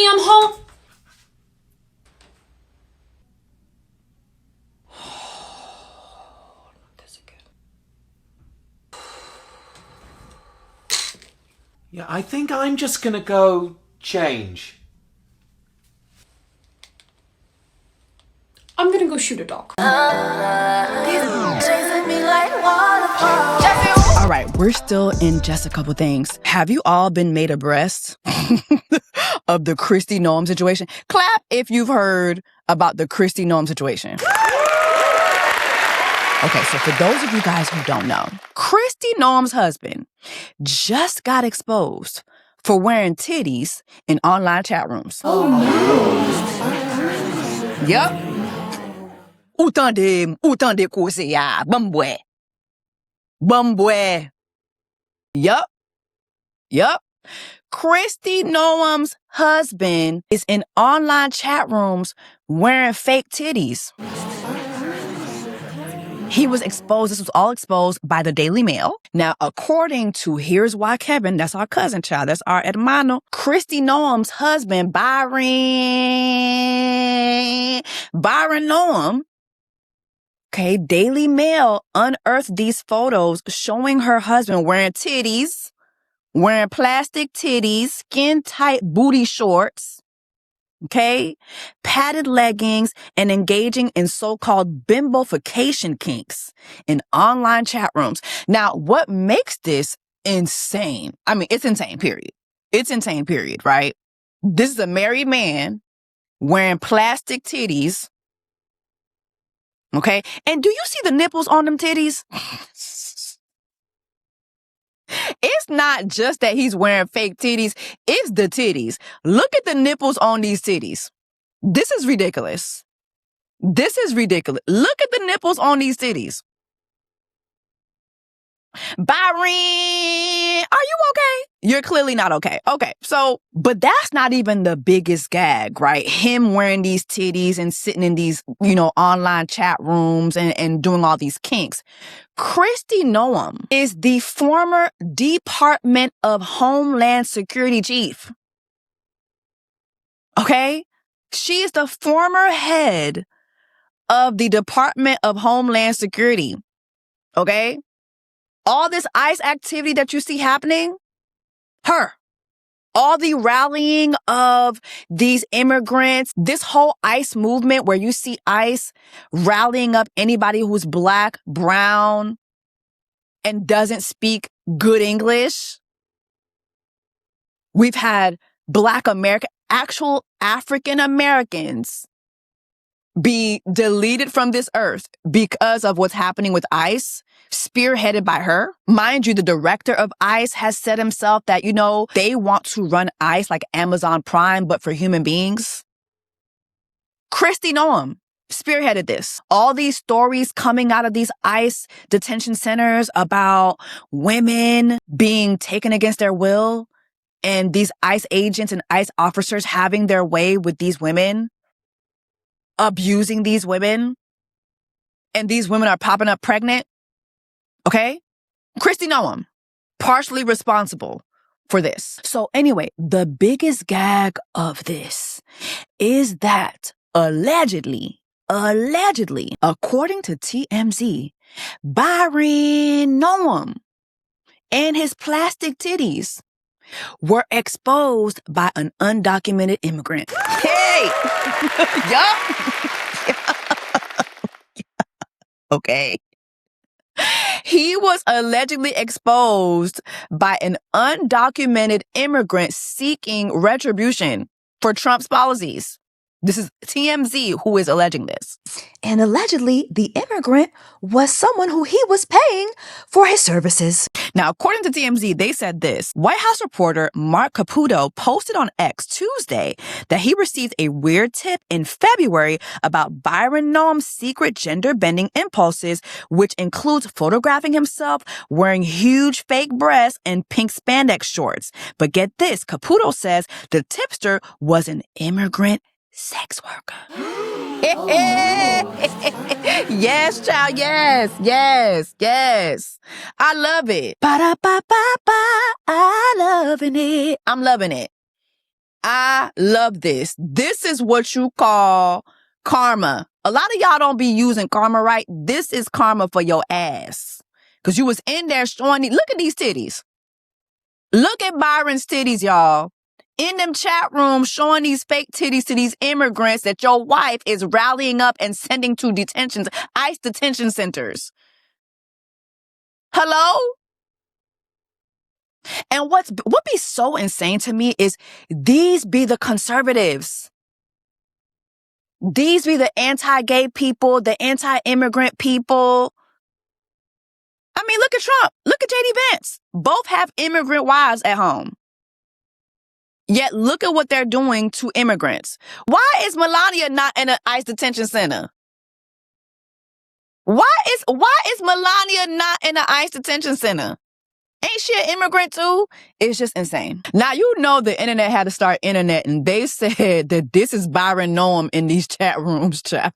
Honey, I'm home. Yeah, I think I'm just gonna go change. I'm gonna go shoot a dog. All right, we're still in just a couple things. Have you all been made abreast of the KRISTI Noem situation? Clap if you've heard about the KRISTI Noem situation. Okay, so for those of you guys who don't know, KRISTI Noem's husband just got exposed for wearing titties in online chat rooms. Oh, no. Yup. Utande kose ya, bambwe. Bambwe. Yup. KRISTI Noem's husband is in online chat rooms wearing fake titties. He was exposed. This was all exposed by the Daily Mail. Now, according to Here's Why Kevin, that's our cousin child, that's our hermano, KRISTI Noem's husband, Byron Noem, okay, Daily Mail unearthed these photos showing her husband wearing titties, wearing plastic titties, skin-tight booty shorts, okay, padded leggings, and engaging in so-called bimbofication kinks in online chat rooms. Now, what makes this insane? I mean, it's insane, period. It's insane, period, right? This is a married man wearing plastic titties, okay? And do you see the nipples on them titties? It's not just that he's wearing fake titties. It's the titties. Look at the nipples on these titties. This is ridiculous. Look at the nipples on these titties. Byron, are you okay? You're clearly not okay. Okay, so, but that's not even the biggest gag, right? Him wearing these titties and sitting in these, online chat rooms and doing all these kinks. KRISTI Noem is the former Department of Homeland Security chief. Okay? She is the former head of the Department of Homeland Security. Okay? All this ICE activity that you see happening, her. All the rallying of these immigrants, this whole ICE movement where you see ICE rallying up anybody who's black, brown, and doesn't speak good English. We've had Black American, actual African Americans be deleted from this earth because of what's happening with ICE, spearheaded by her. Mind you, the director of ICE has said himself that, they want to run ICE like Amazon Prime, but for human beings. KRISTI Noem spearheaded this. All these stories coming out of these ICE detention centers about women being taken against their will and these ICE agents and ICE officers having their way with these women, abusing these women, and these women are popping up pregnant. Okay? KRISTI Noem, partially responsible for this. So anyway, the biggest gag of this is that allegedly, according to TMZ, Byron Noem and his plastic titties were exposed by an undocumented immigrant. Hey! Yup. Okay. He was allegedly exposed by an undocumented immigrant seeking retribution for Trump's policies. This is TMZ who is alleging this. And allegedly, the immigrant was someone who he was paying for his services. Now, according to TMZ, they said this. White House reporter Mark Caputo posted on X Tuesday that he received a weird tip in February about Byron Noem's secret gender-bending impulses, which includes photographing himself wearing huge fake breasts and pink spandex shorts. But get this, Caputo says the tipster was an immigrant sex worker. Yes, child. Yes. I love it. Ba-da-ba-ba-ba. I'm loving it. I love this. This is what you call karma. A lot of y'all don't be using karma right. This is karma for your ass. Because you was in there showing, look at these titties. Look at Byron's titties, y'all. In them chat rooms showing these fake titties to these immigrants that your wife is rallying up and sending to detentions, ICE detention centers. Hello? And what be so insane to me is these be the conservatives. These be the anti-gay people, the anti-immigrant people. I mean, look at Trump. Look at JD Vance. Both have immigrant wives at home. Yet look at what they're doing to immigrants. Why is Melania not in an ICE detention center? Why is Melania not in an ICE detention center? Ain't she an immigrant too? It's just insane. Now, you know the internet had to start internet, and they said that this is Byron Noem in these chat rooms, chat.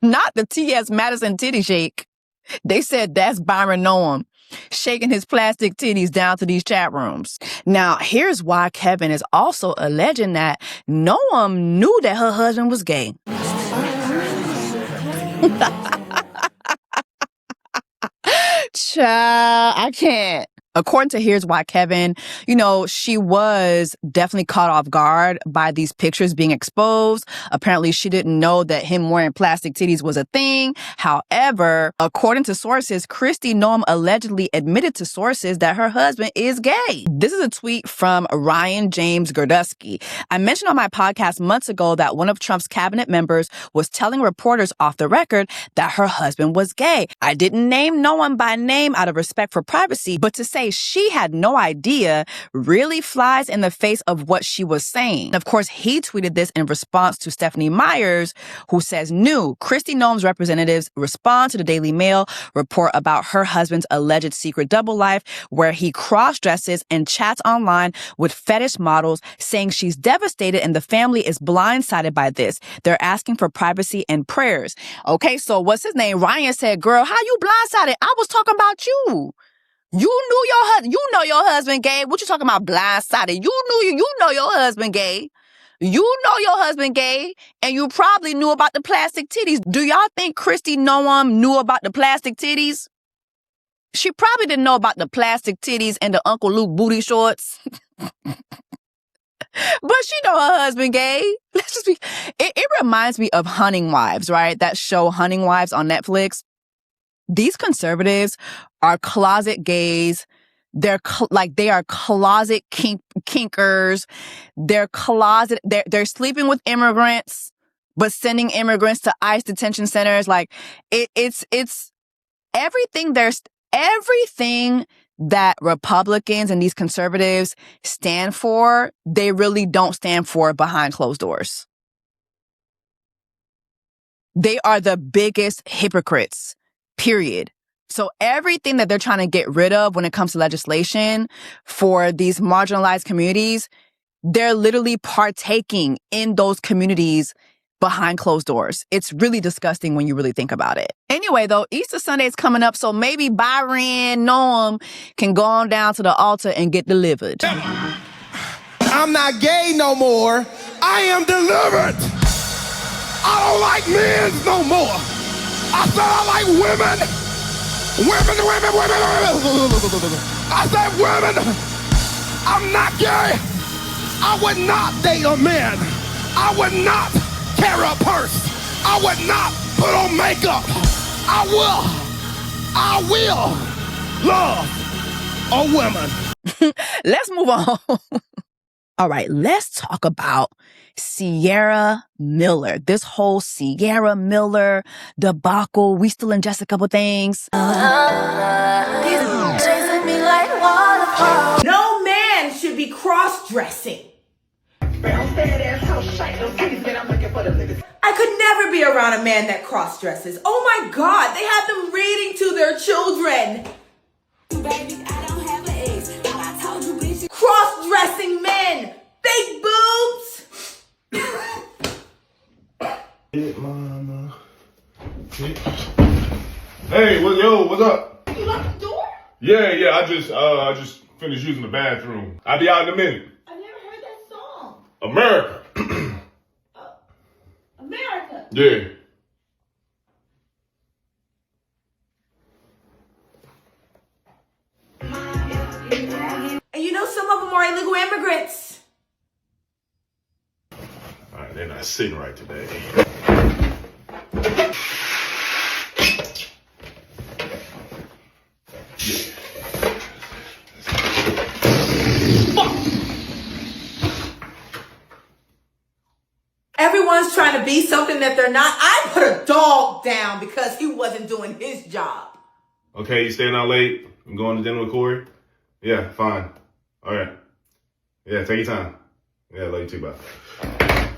Not the T.S. Madison titty shake. They said that's Byron Noem shaking his plastic titties down to these chat rooms. Now, here's why Kevin is also alleging that Noem knew that her husband was gay. Child, I can't. According to Here's Why Kevin, she was definitely caught off guard by these pictures being exposed. Apparently, she didn't know that him wearing plastic titties was a thing. However, according to sources, KRISTI Noem allegedly admitted to sources that her husband is gay. This is a tweet from Ryan James Gerdusky. I mentioned on my podcast months ago that one of Trump's cabinet members was telling reporters off the record that her husband was gay. I didn't name Noem by name out of respect for privacy, but to say she had no idea really flies in the face of what she was saying. Of course, he tweeted this in response to Stephanie Myers, who says, new KRISTI Noem's representatives respond to the Daily Mail report about her husband's alleged secret double life where he cross-dresses and chats online with fetish models, saying she's devastated and the family is blindsided by this. They're asking for privacy and prayers. Okay, so what's his name? Ryan said, girl, how you blindsided? I was talking about you. You know your husband gay. What you talking about blindsided? You know your husband gay. You know your husband gay, and you probably knew about the plastic titties. Do y'all think KRISTI Noem knew about the plastic titties? She probably didn't know about the plastic titties and the Uncle Luke booty shorts. But she know her husband gay. It reminds me of Hunting Wives, right? That show Hunting Wives on Netflix. These conservatives are closet gays. They are closet kinkers. They're sleeping with immigrants, but sending immigrants to ICE detention centers. It's everything. There's everything that Republicans and these conservatives stand for. They really don't stand for behind closed doors. They are the biggest hypocrites. Period. So everything that they're trying to get rid of when it comes to legislation for these marginalized communities, they're literally partaking in those communities behind closed doors. It's really disgusting when you really think about it. Anyway, though, Easter Sunday is coming up, so maybe Byron Noem can go on down to the altar and get delivered. I'm not gay no more. I am delivered. I don't like men no more. I said I like women. Women. I said women. I'm not gay. I would not date a man. I would not carry a purse. I would not put on makeup. I will love a woman. Let's move on. All right, let's talk about Sierra Miller. This whole Sierra Miller debacle. We still in Jessica with things. No man should be cross-dressing. I could never be around a man that cross-dresses. Oh my God, they have them reading to their children. Baby, I don't have an ex, but I told you, bitch. Cross cross-dressing men. Fake boobs. Mama. Hey, what's up? You locked the door? Yeah, I just finished using the bathroom. I'll be out in a minute. I've never heard that song. America. America. Yeah. And you know some of them are illegal immigrants. All right, they're not sitting right today. Everyone's trying to be something that they're not. I put a dog down because he wasn't doing his job. Okay, you staying out late? I'm going to dinner with Corey? Yeah, fine. All right. Yeah, take your time. Yeah, love you too, bye.